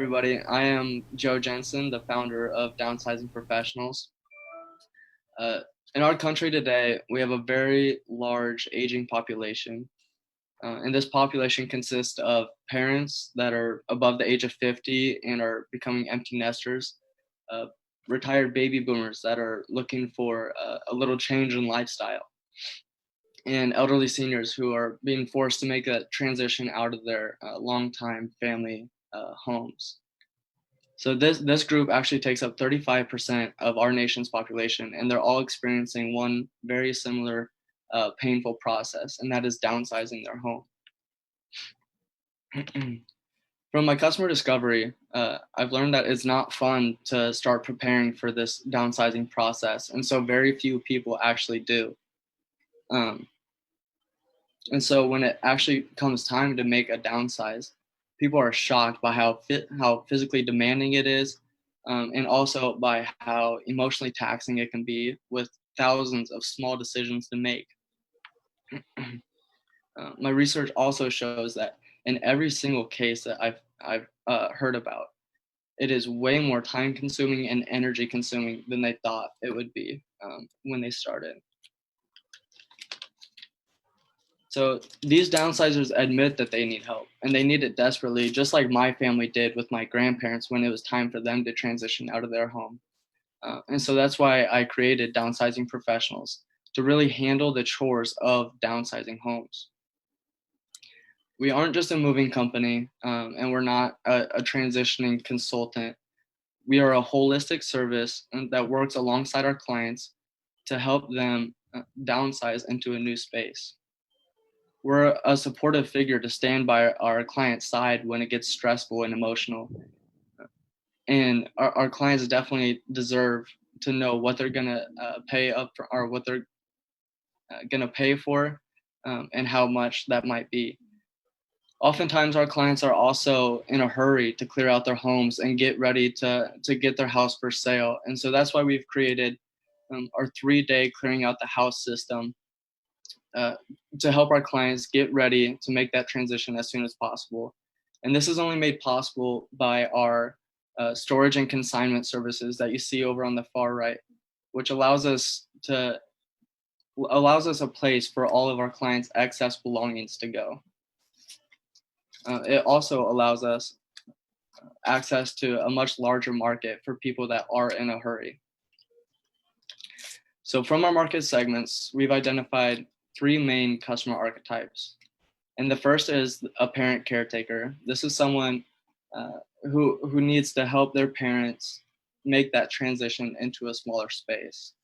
everybody. I am Joe Jensen, the founder of Downsizing Professionals. Uh, in our country today, we have a very large aging population. And this population consists of parents that are above the age of 50 and are becoming empty nesters, uh, retired baby boomers that are looking for a little change in lifestyle, and elderly seniors who are being forced to make a transition out of their longtime family homes. So this group actually takes up 35% of our nation's population, and they're all experiencing one very similar painful process, and that is downsizing their home. From my customer discovery, I've learned that it's not fun to start preparing for this downsizing process, and so very few people actually do. Um, and so when it actually comes time to make a downsize, people are shocked by how physically demanding it is, and also by how emotionally taxing it can be with thousands of small decisions to make. My research also shows that in every single case that I've heard about, it is way more time consuming and energy consuming than they thought it would be when they started. So these downsizers admit that they need help, and they need it desperately, just like my family did with my grandparents when it was time for them to transition out of their home. And so that's why I created Downsizing Professionals, to really handle the chores of downsizing homes. We aren't just a moving company, and we're not a transitioning consultant. We are a holistic service that works alongside our clients to help them downsize into a new space. We're a supportive figure to stand by our client's side when it gets stressful and emotional. And our clients definitely deserve to know what they're gonna pay up for, or what they're gonna pay for, and how much that might be. Oftentimes, our clients are also in a hurry to clear out their homes and get ready to get their house for sale. And so that's why we've created our 3-day clearing out the house system, uh, to help our clients get ready to make that transition as soon as possible. And this is only made possible by our storage and consignment services that you see over on the far right, which allows us a place for all of our clients' excess belongings to go. It also allows us access to a much larger market for people that are in a hurry. So from our market segments, we've identified 3 main customer archetypes. And the first is a parent caretaker. This is someone who needs to help their parents make that transition into a smaller space.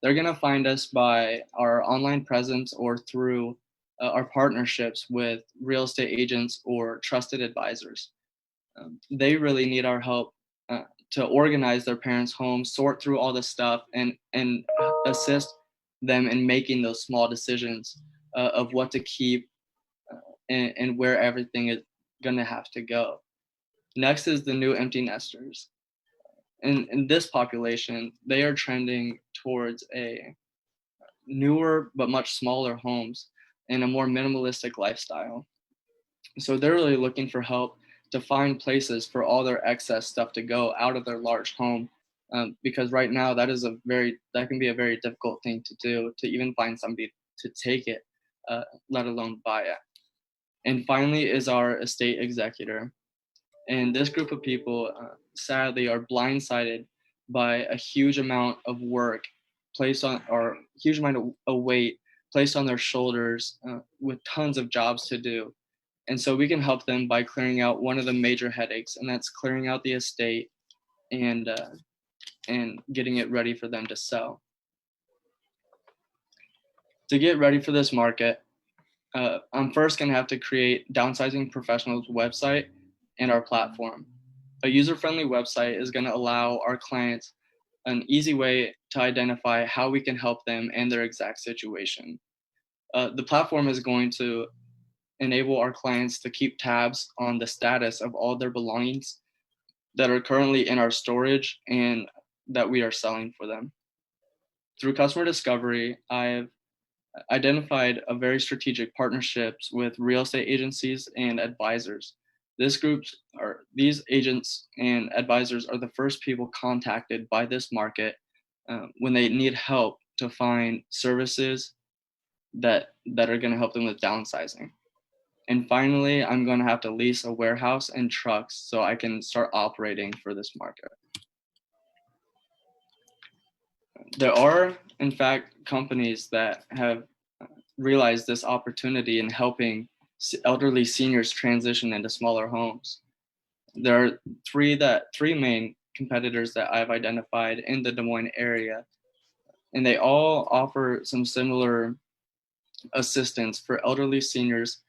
They're going to find us by our online presence or through our partnerships with real estate agents or trusted advisors. They really need our help to organize their parents' homes, sort through all the stuff, and assist them in making those small decisions of what to keep, and where everything is going to have to go. Next is the new empty nesters. In this population, they are trending towards a newer but much smaller homes and a more minimalistic lifestyle. So they're really looking for help to find places for all their excess stuff to go out of their large home, because right now that can be a very difficult thing to do, to even find somebody to take it, let alone buy it. And finally is our estate executor. And this group of people, sadly, are blindsided by a huge amount of work placed on, or huge amount of weight placed on their shoulders, with tons of jobs to do. And so we can help them by clearing out one of the major headaches, and that's clearing out the estate and getting it ready for them to sell. To get ready for this market, I'm first going to have to create Downsizing Professionals website and our platform. A user-friendly website is going to allow our clients an easy way to identify how we can help them and their exact situation. The platform is going to enable our clients to keep tabs on the status of all their belongings that are currently in our storage and that we are selling for them. Through customer discovery, I've identified a very strategic partnerships with real estate agencies and advisors. these agents and advisors are the first people contacted by this market when they need help to find services that are going to help them with downsizing. And finally, I'm going to have to lease a warehouse and trucks so I can start operating for this market. There are, in fact, companies that have realized this opportunity in helping elderly seniors transition into smaller homes. There are three main competitors that I've identified in the Des Moines area, and they all offer some similar assistance for elderly seniors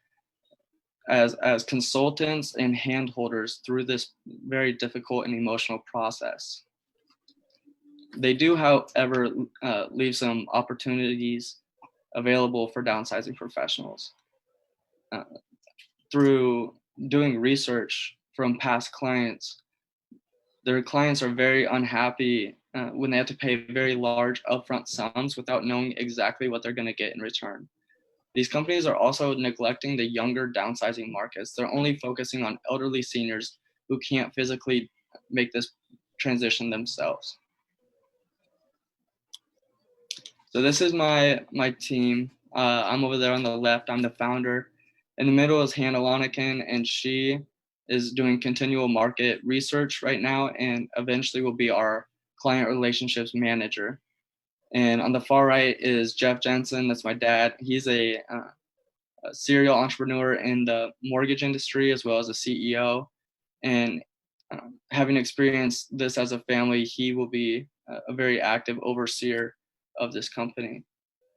as consultants and handholders through this very difficult and emotional process. They do, however, leave some opportunities available for downsizing professionals. Through doing research from past clients, their clients are very unhappy when they have to pay very large upfront sums without knowing exactly what they're going to get in return. These companies are also neglecting the younger downsizing markets. They're only focusing on elderly seniors who can't physically make this transition themselves. So this is my team. I'm over there on the left. I'm the founder. In the middle is Hannah Loniken, and she is doing continual market research right now, and eventually will be our client relationships manager. And on the far right is Jeff Jensen. That's my dad. He's a serial entrepreneur in the mortgage industry as well as a CEO. And having experienced this as a family, he will be a very active overseer of this company.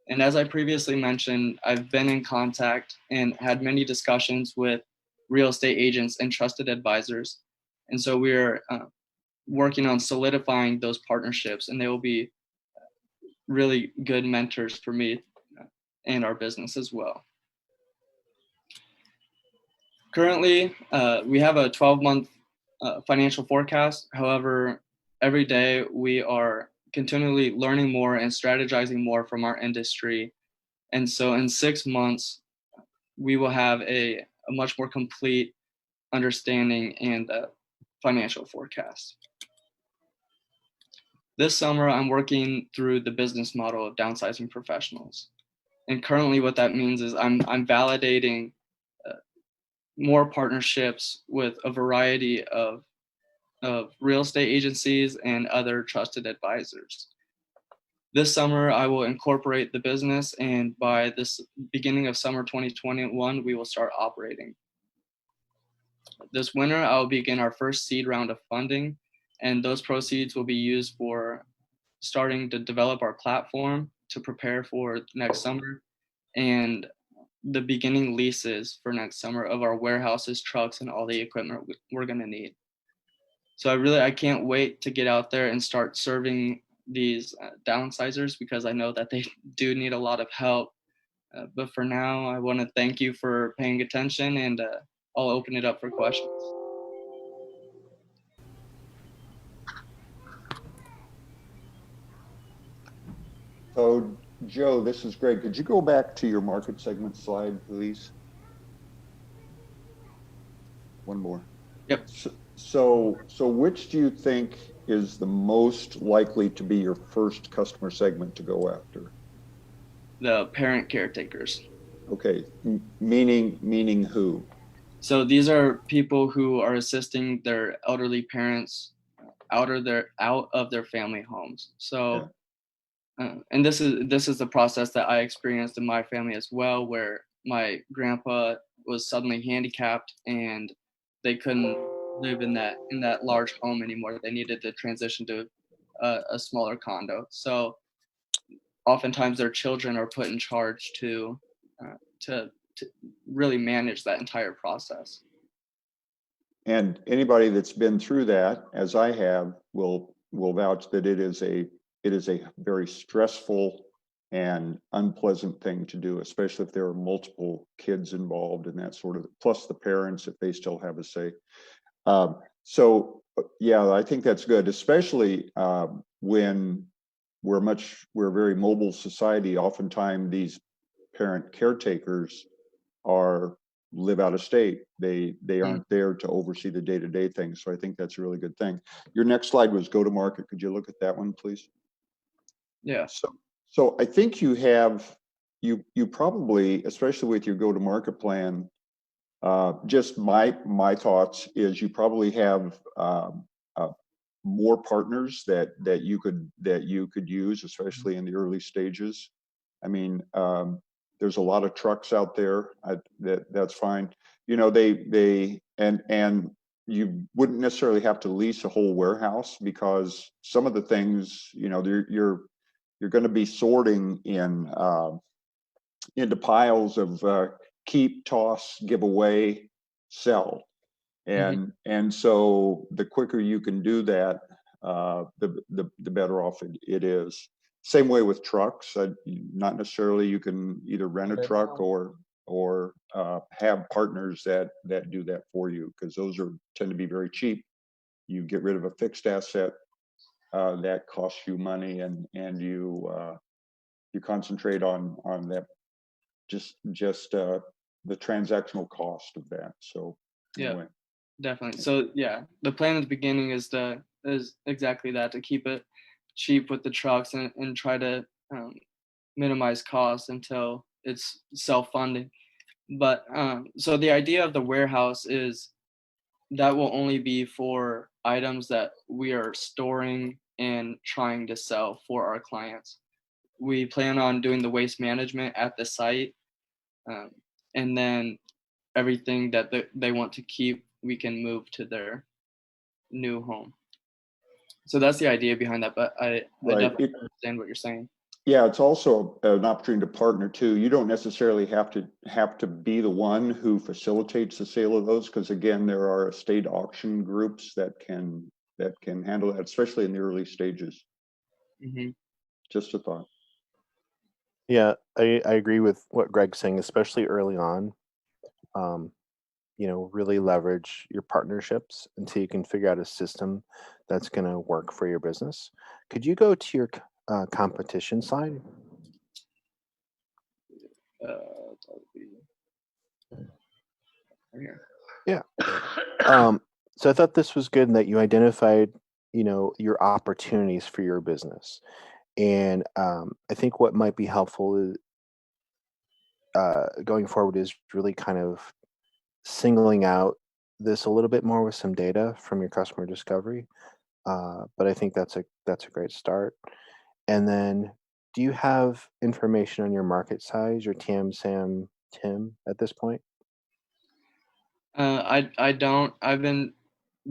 And as I previously mentioned, I've been in contact and had many discussions with real estate agents and trusted advisors. And so we're working on solidifying those partnerships, and they will be really good mentors for me and our business as well. Currently, we have a 12-month financial forecast. However, every day we are continually learning more and strategizing more from our industry. And so in 6 months, we will have a much more complete understanding and financial forecast. This summer, I'm working through the business model of downsizing professionals. And currently what that means is I'm validating more partnerships with a variety of real estate agencies and other trusted advisors. This summer, I will incorporate the business, and by this beginning of summer 2021, we will start operating. This winter, I'll begin our first seed round of funding, and those proceeds will be used for starting to develop our platform to prepare for next summer, and the beginning leases for next summer of our warehouses, trucks, and all the equipment we're going to need. So I can't wait to get out there and start serving these downsizers, because I know that they do need a lot of help. But for now, I want to thank you for paying attention, and I'll open it up for questions. So, Joe, this is Greg. Could you go back to your market segment slide, please? One more. Yep. So which do you think is the most likely to be your first customer segment to go after? The parent caretakers. Okay, meaning who? So these are people who are assisting their elderly parents out of their family homes. So, and this is the process that I experienced in my family as well, where my grandpa was suddenly handicapped and they couldn't live in that large home anymore. They needed to transition to a smaller condo. So oftentimes their children are put in charge to really manage that entire process. And anybody that's been through that, as I have, will vouch that it is a very stressful and unpleasant thing to do, especially if there are multiple kids involved and that sort of, plus the parents if they still have a say. So yeah, I think that's good, especially when we're a very mobile society. Oftentimes these parent caretakers are live out of state. They aren't there to oversee the day-to-day things. So I think that's a really good thing. Your next slide was go to market. Could you look at that one, please? Yeah. So I think you have, you probably, especially with your go to market plan, just my thoughts is you probably have more partners that you could use, especially in the early stages. I mean, there's a lot of trucks out there. That's fine. You know, and you wouldn't necessarily have to lease a whole warehouse, because some of the things, you know, you're going to be sorting into piles of keep, toss, give away, sell. And so the quicker you can do that, the better off it is. Same way with trucks. Not necessarily you can either rent a truck or have partners that do that for you, because those tend to be very cheap. You get rid of a fixed asset that costs you money, and you concentrate on that, just the transactional cost of that. So anyway. Definitely. So yeah, the plan at the beginning is exactly that, to keep it cheap with the trucks, and try to minimize costs until it's self-funding. But so the idea of the warehouse is that will only be for items that we are storing and trying to sell for our clients. We plan on doing the waste management at the site, um, and then everything that they want to keep, we can move to their new home. So that's the idea behind that. But I definitely understand what you're saying. Yeah, it's also an opportunity to partner too. You don't necessarily have to be the one who facilitates the sale of those, because again, there are estate auction groups that can handle that, especially in the early stages. Just a thought. Yeah, I agree with what Greg's saying, especially early on. You know, really leverage your partnerships until you can figure out a system that's going to work for your business. Could you go to your competition slide? Here. Yeah. So I thought this was good in that you identified, you know, your opportunities for your business. And I think what might be helpful is, going forward, is really kind of singling out this a little bit more with some data from your customer discovery. But I think that's a great start. And then, do you have information on your market size, your TAM, SAM, TIM at this point? I don't. I've been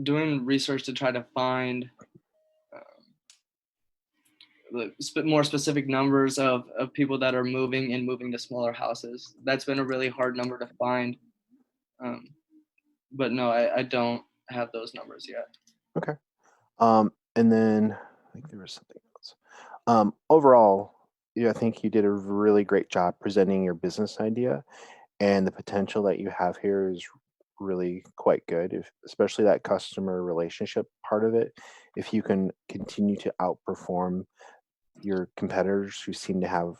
doing research to try to find more specific numbers of people that are moving to smaller houses. That's been a really hard number to find. But no, I don't have those numbers yet. Okay. And then I think there was something else. Overall, yeah, I think you did a really great job presenting your business idea, and the potential that you have here is really quite good, especially that customer relationship part of it. If you can continue to outperform your competitors who seem to have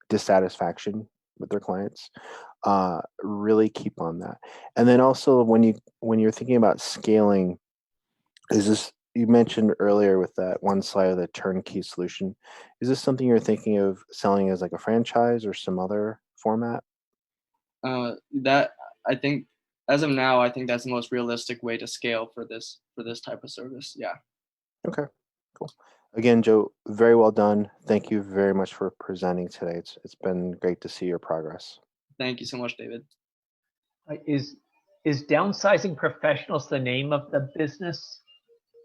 dissatisfaction with their clients, really keep on that. And then also, when you're thinking about scaling, is this, you mentioned earlier with that one slide of the turnkey solution, is this something you're thinking of selling as like a franchise or some other format? That, I think, as of now, I think that's the most realistic way to scale for this type of service. Yeah. Okay, cool. Again, Joe, very well done. Thank you very much for presenting today. It's been great to see your progress. Thank you so much, David. Is Downsizing Professionals the name of the business?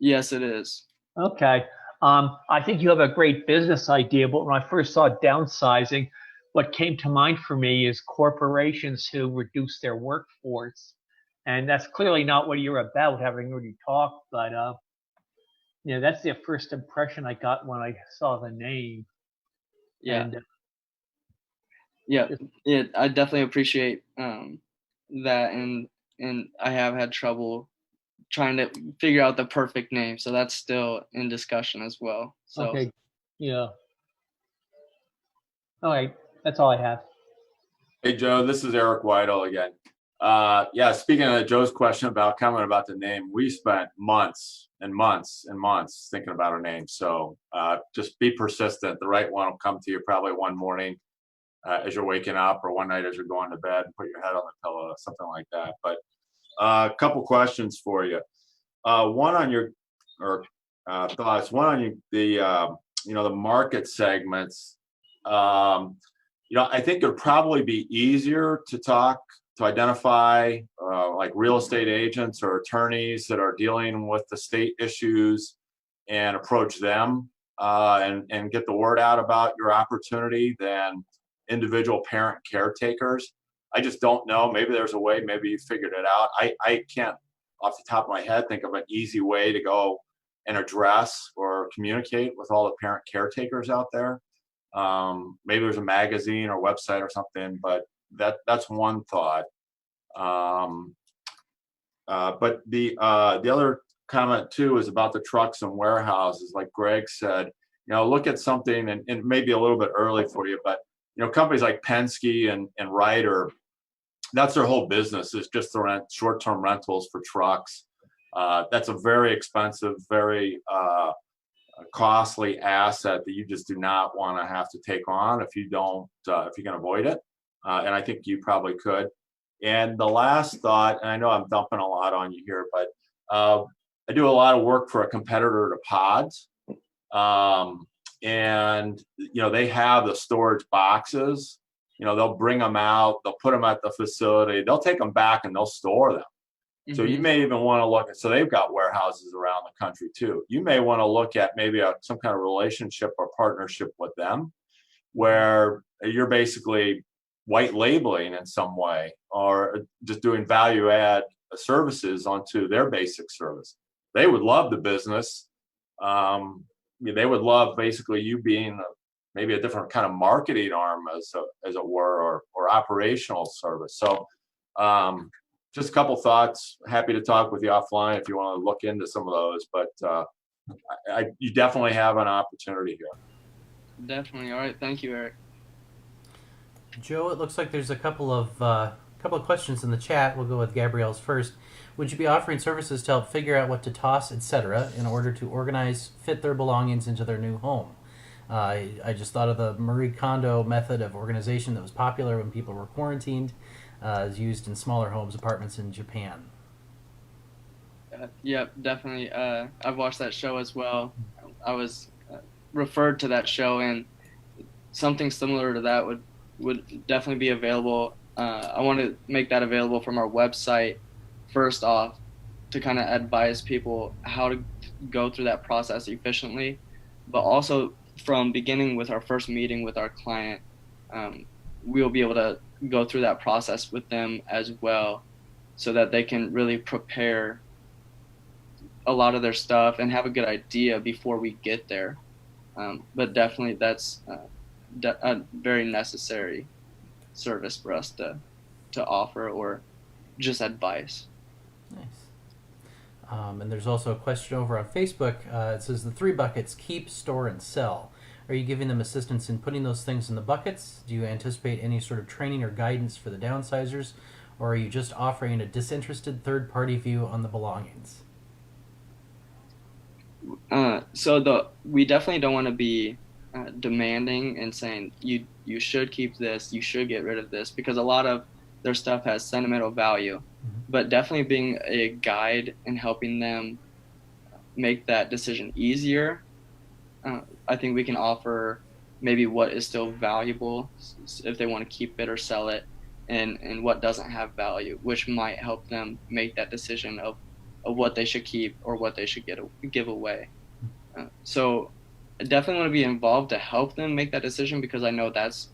Yes, it is. Okay. I think you have a great business idea, but when I first saw downsizing, what came to mind for me is corporations who reduce their workforce. And that's clearly not what you're about, having already talked, but you know, that's the first impression I got when I saw the name. Yeah. And, yeah, I definitely appreciate that, and I have had trouble trying to figure out the perfect name, so that's still in discussion as well. So okay. Yeah. All right. That's all I have. Hey, Joe, this is Eric Weidel again. Yeah, speaking of Joe's question about comment about the name, we spent months and months and months thinking about our name. So just be persistent. The right one will come to you probably one morning as you're waking up, or one night as you're going to bed, and put your head on the pillow, something like that. But a couple questions for you. One on your thoughts. One on the market segments. I think it'd probably be easier to identify like real estate agents or attorneys that are dealing with the state issues and approach them and get the word out about your opportunity than individual parent caretakers. I just don't know. Maybe there's a way, maybe you figured it out. I can't off the top of my head think of an easy way to go and address or communicate with all the parent caretakers out there. Maybe there's a magazine or website or something, but that's one thought. But the other comment too is about the trucks and warehouses. Like Greg said, look at something, and maybe a little bit early for you, but companies like Penske and Ryder, that's their whole business, is just to rent short-term rentals for trucks. That's a very expensive, very costly asset that you just do not want to have to take on if you can avoid it. And I think you probably could. And the last thought, and I know I'm dumping a lot on you here, but I do a lot of work for a competitor to Pods. And they have the storage boxes. They'll bring them out, they'll put them at the facility, they'll take them back and they'll store them. So you may even want to look at, so they've got warehouses around the country too. You may want to look at maybe some kind of relationship or partnership with them where you're basically white labeling in some way or just doing value add services onto their basic service. They would love the business. They would love basically you being maybe a different kind of marketing arm as it were, or operational service. So just a couple thoughts. Happy to talk with you offline if you want to look into some of those, but you definitely have an opportunity here. Definitely. All right. Thank you, Eric. Joe, it looks like there's a couple of questions in the chat. We'll go with Gabrielle's first. Would you be offering services to help figure out what to toss, etc., in order to fit their belongings into their new home? I just thought of the Marie Kondo method of organization that was popular when people were quarantined, is used in smaller homes, apartments in Japan. Yep, definitely. I've watched that show as well. I was referred to that show, and something similar to that would definitely be available. I want to make that available from our website first off, to kind of advise people how to go through that process efficiently, but also from beginning with our first meeting with our client, we'll be able to go through that process with them as well, so that they can really prepare a lot of their stuff and have a good idea before we get there. But definitely that's a very necessary service for us to offer, or just advice. Nice. And there's also a question over on Facebook. It says the 3 buckets: keep, store, and sell. Are you giving them assistance in putting those things in the buckets? Do you anticipate any sort of training or guidance for the downsizers? Or are you just offering a disinterested third-party view on the belongings? We definitely don't want to be demanding and saying you should keep this, you should get rid of this, because a lot of their stuff has sentimental value. But definitely being a guide and helping them make that decision easier. I think we can offer maybe what is still valuable if they want to keep it or sell it, and what doesn't have value, which might help them make that decision of what they should keep or what they should give away. So I definitely want to be involved to help them make that decision, because I know that's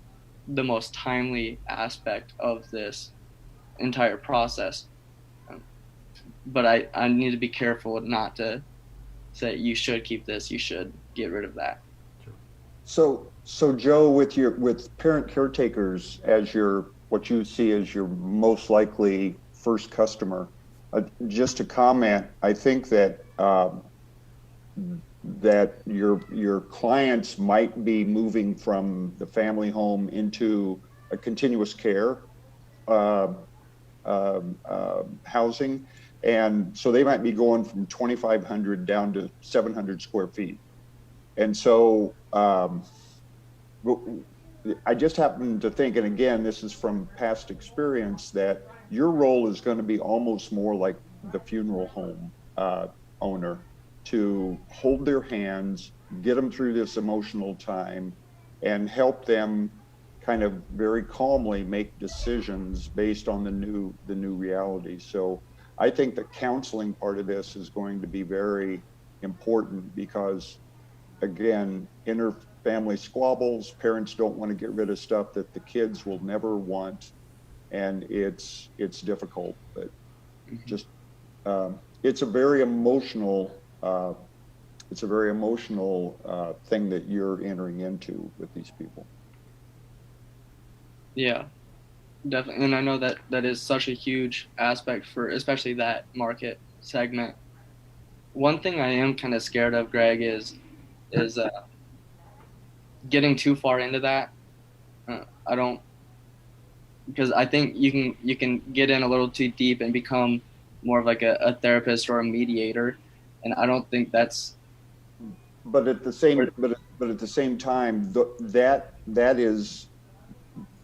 the most timely aspect of this entire process. But I need to be careful not to say you should keep this, you should get rid of that. So Joe, with parent caretakers as what you see as your most likely first customer, just to comment, I think that that your clients might be moving from the family home into a continuous care housing. And so they might be going from 2,500 down to 700 square feet. And so I just happen to think, and again, this is from past experience, that your role is going to be almost more like the funeral home owner, to hold their hands, get them through this emotional time, and help them kind of very calmly make decisions based on the new reality. So I think the counseling part of this is going to be very important, because again, inner family squabbles, parents don't want to get rid of stuff that the kids will never want, and it's difficult. But just it's a very emotional thing that you're entering into with these people. Yeah, definitely. And I know that that is such a huge aspect for especially that market segment. One thing I am kind of scared of, Greg, is getting too far into that. I don't, because I think you can get in a little too deep and become more of like a therapist or a mediator, and I don't think that's. But at the same time,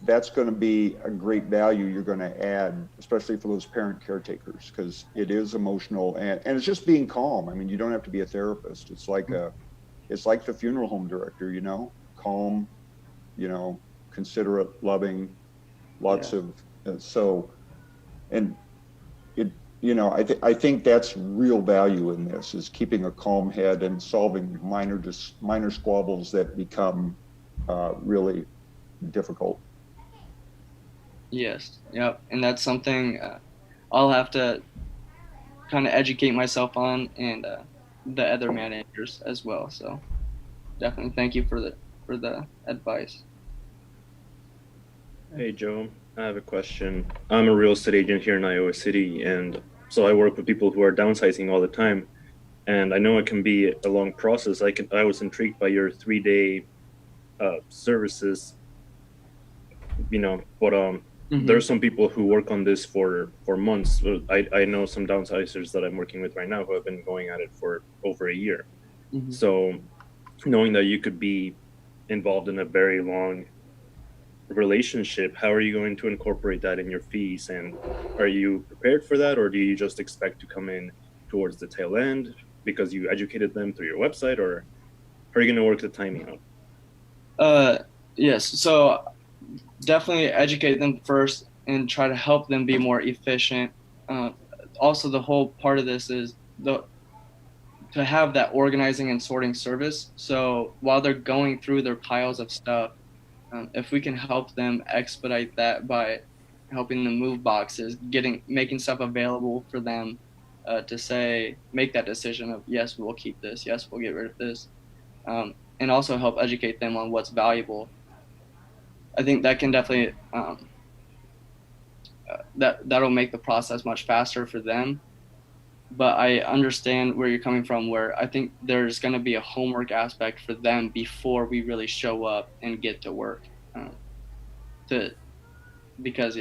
that's going to be a great value you're going to add, especially for those parent caretakers, because it is emotional, and it's just being calm. I mean, you don't have to be a therapist. It's like the funeral home director, calm, considerate, loving, lots of so, and it, I think that's real value in this, is keeping a calm head and solving minor squabbles that become really difficult. Yes, yep, and that's something I'll have to kind of educate myself on, and the other managers as well. So definitely thank you for the advice. Hey Joe, I have a question. I'm a real estate agent here in Iowa City, and so I work with people who are downsizing all the time. And I know it can be a long process. I was intrigued by your 3-day services, but there's some people who work on this for months. I know some downsizers that I'm working with right now who have been going at it for over a year. So knowing that you could be involved in a very long relationship, how are you going to incorporate that in your fees? And are you prepared for that, or do you just expect to come in towards the tail end because you educated them through your website, or how are you going to work the timing out? Yes, so definitely educate them first and try to help them be more efficient. Also, the whole part of this is to have that organizing and sorting service. So while they're going through their piles of stuff, if we can help them expedite that by helping them move boxes, making stuff available for them to make that decision of, yes, we'll keep this, yes, we'll get rid of this, and also help educate them on what's valuable. I think that can definitely that'll make the process much faster for them. But I understand where you're coming from, where I think there's going to be a homework aspect for them before we really show up and get to work. Because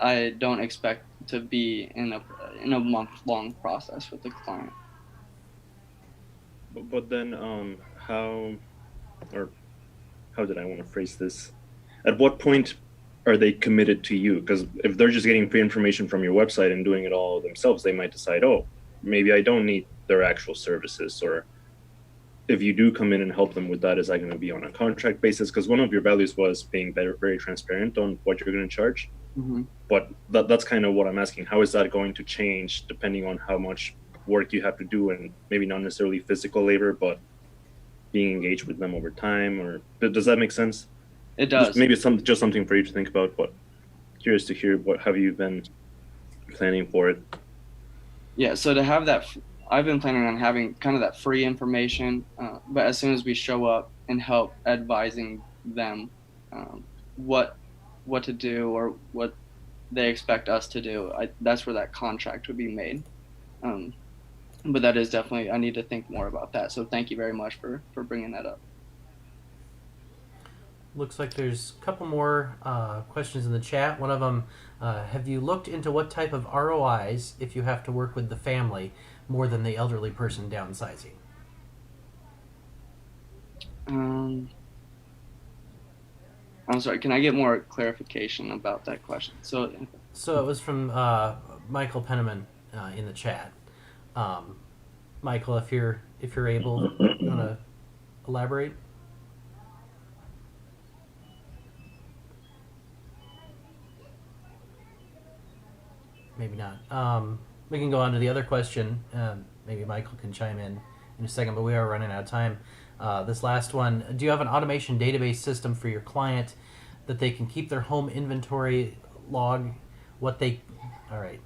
I don't expect to be in a month-long process with the client. But then how did I want to phrase this? At what point are they committed to you? Because if they're just getting free information from your website and doing it all themselves, they might decide, oh, maybe I don't need their actual services. Or if you do come in and help them with that, is that going to be on a contract basis? Because one of your values was being very transparent on what you're going to charge. But that's kind of what I'm asking. How is that going to change depending on how much work you have to do, and maybe not necessarily physical labor, but being engaged with them over time? Or does that make sense? It does. Maybe it's just something for you to think about, but curious to hear what have you been planning for it? Yeah, so to have that, I've been planning on having kind of that free information, but as soon as we show up and help advising them what to do or what they expect us to do, that's where that contract would be made. But that is definitely, I need to think more about that. So thank you very much for bringing that up. Looks like there's a couple more questions in the chat. One of them, have you looked into what type of ROIs if you have to work with the family more than the elderly person downsizing? I'm sorry, can I get more clarification about that question? So it was from Michael Penniman in the chat. Michael, if you're able, you want to elaborate? Maybe not. We can go on to the other question. Maybe Michael can chime in a second, but we are running out of time. This last one, do you have an automation database system for your client that they can keep their home inventory log what they... All right.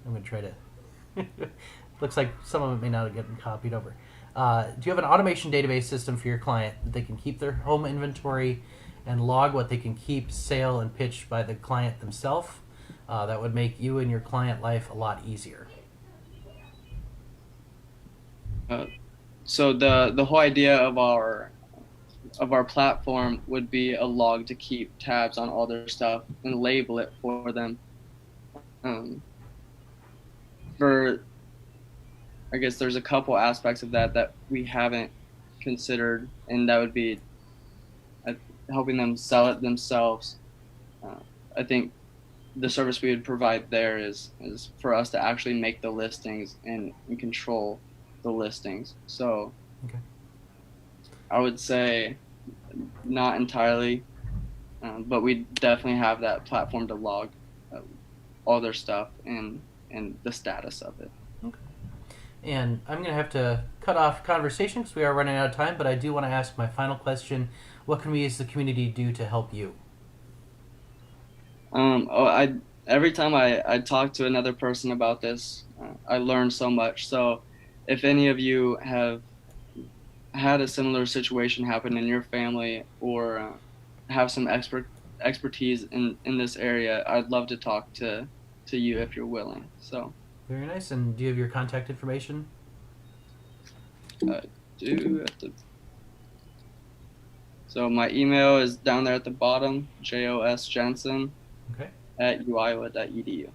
I'm going to try to... Looks like some of it may not have gotten copied over. Do you have an automation database system for your client that they can keep their home inventory and log what they can keep, sale, and pitch by the client themselves? That would make you and your client life a lot easier. So the whole idea of our platform would be a log to keep tabs on all their stuff and label it for them. I guess there's a couple aspects of that we haven't considered, and that would be helping them sell it themselves. I think the service we would provide there is for us to actually make the listings and control the listings. So okay. I would say not entirely, but we definitely have that platform to log all their stuff and the status of it. Okay. And I'm going to have to cut off conversation because we are running out of time, but I do want to ask my final question. What can we as the community do to help you? Every time I talk to another person about this, I learn so much. So if any of you have had a similar situation happen in your family or have some expertise in this area, I'd love to talk to you if you're willing. So very nice. And do you have your contact information? So my email is down there at the bottom, JOSJensen okay. @uiowa.edu.